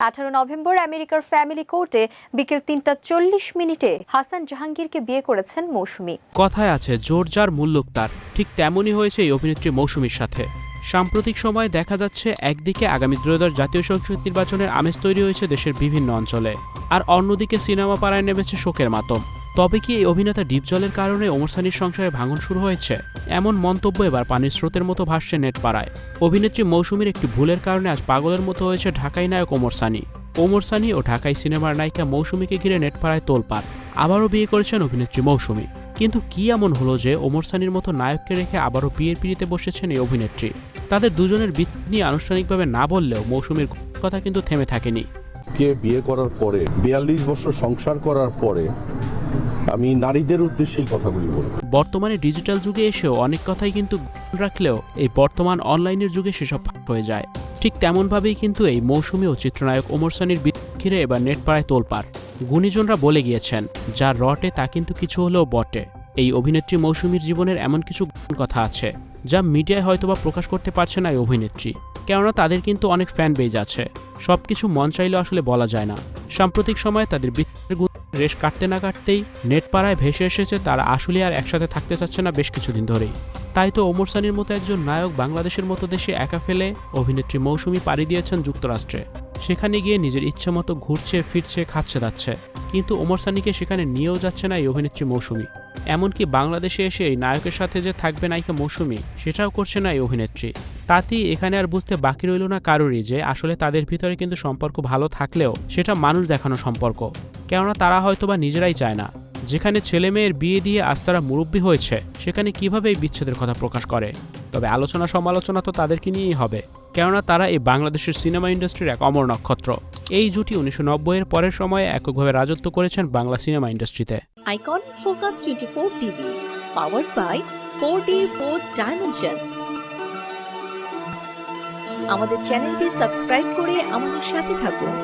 November আমেরিকার family কোর্টে বিকেল ৩টা ৪০ হাসান জাহাঙ্গীরকে বিয়ে করেছেন মৌসুমী। কথায় আছে জোর যার মুল্লুক তার, ঠিক তেমনই হয়েছে এই অভিনেত্রী মৌসুমীর সাথে। সাম্প্রতিক সময়ে দেখা যাচ্ছে একদিকে আগামী ত্রয়োদশ জাতীয় সংসদ নির্বাচনের আমেজ তৈরি হয়েছে দেশের বিভিন্ন অঞ্চলে, আর অন্যদিকে সিনেমা পাড়ায় নেমেছে শোকের মাতম। তবে কি এই অভিনেতা ডিপজলের কারণে ওমর সানির সংসারে ভাঙন শুরু হয়েছে? এমন মন্তব্য এবার পানির স্রোতের মতো ভাসছে নেট পাড়ায়। অভিনেত্রী মৌসুমীর একটি ভুলের কারণে আজ পাগলের মতো হয়েছে ঢাকাই নায়ক ওমর সানি। ওমর সানি ও ঢাকাই সিনেমার নায়িকা মৌসুমীকে ঘিরে নেট পাড়ায় তোলপাড়। আবারও বিয়ে করেছেন অভিনেত্রী মৌসুমী। কিন্তু কি এমন হলো যে ওমর সানির মতো নায়ককে রেখে আবারও বিয়ের পিড়িতে বসেছেন এই অভিনেত্রী? তাদের দুজনের বিয়ে নিয়ে আনুষ্ঠানিকভাবে না বললেও মৌসুমীর কথা কিন্তু থেমে থাকেনি। বিয়ে করার পরে ৪২ বছর সংসার করার পরে আমি নারীদের উদ্দেশ্যে এই কথাগুলি বলব। বর্তমানে ডিজিটাল যুগে এসেও অনেক কথাই কিন্তু রাখলেও এই বর্তমান অনলাইনের যুগে সেসব হয়ে যায়। ঠিক তেমনভাবেই কিন্তু এই মৌসুমী ও চিত্রনায়ক ওমর সানির ঘিরে এবার নেট পাড়ায় তোলপাড়। গুণীজনরা বলে গিয়েছেন, যার রটে তা কিন্তু কিছু হলেও বটে। এই অভিনেত্রী মৌসুমীর জীবনের এমন কিছু কথা আছে যা মিডিয়ায় হয়তোবা প্রকাশ করতে পারছে না এই অভিনেত্রী, কেননা তাদের কিন্তু অনেক ফ্যান বেজ আছে। সবকিছু মন চাইলেও আসলে বলা যায় না। সাম্প্রতিক সময়ে তাদের রেশ কাটতে না কাটতেই নেট পাড়ায় ভেসে এসেছে তারা আসলে আর একসাথে থাকতে চাচ্ছে না বেশ কিছুদিন ধরেই। তাই তো ওমর সানির মতো একজন নায়ক বাংলাদেশের মতো দেশে একা ফেলে অভিনেত্রী মৌসুমী পাড়ি দিয়েছেন যুক্তরাষ্ট্রে। সেখানে গিয়ে নিজের ইচ্ছে মতো ঘুরছে ফিরছে খাচ্ছে যাচ্ছে, কিন্তু ওমর সানিকে সেখানে নিয়েও যাচ্ছে না এই অভিনেত্রী মৌসুমী। এমনকি বাংলাদেশে এসে এই নায়কের সাথে যে থাকবে নায়িকা মৌসুমী, সেটাও করছে না এই অভিনেত্রী। তাতেই এখানে আর বুঝতে বাকি রইল না কারোরই যে আসলে তাদের ভিতরে কিন্তু সম্পর্ক ভালো থাকলেও সেটা মানুষ দেখানো সম্পর্ক, কেননা তারা হয়তোবা নিজেরাই চায় না। যেখানে ছেলে মেয়ের বিয়ে দিয়ে আজ তারা মুরব্বী হয়েছে, সেখানে কিভাবে এই বিচ্ছেদের কথা প্রকাশ করে? তবে আলোচনা সমালোচনা তো তাদেরকে নিয়েই হবে, কেননা তারা এই বাংলাদেশের সিনেমা ইন্ডাস্ট্রির এক অমর নক্ষত্র। এই জুটি ১৯৯০-এর পরের সময়ে এককভাবে রাজত্ব করেছেন বাংলা সিনেমা ইন্ডাস্ট্রিতে। Icon focus 24 TV, powered by 4D Fourth Dimension। আমাদের চ্যানেলটি সাবস্ক্রাইব করে আমাদের সাথে থাকুন।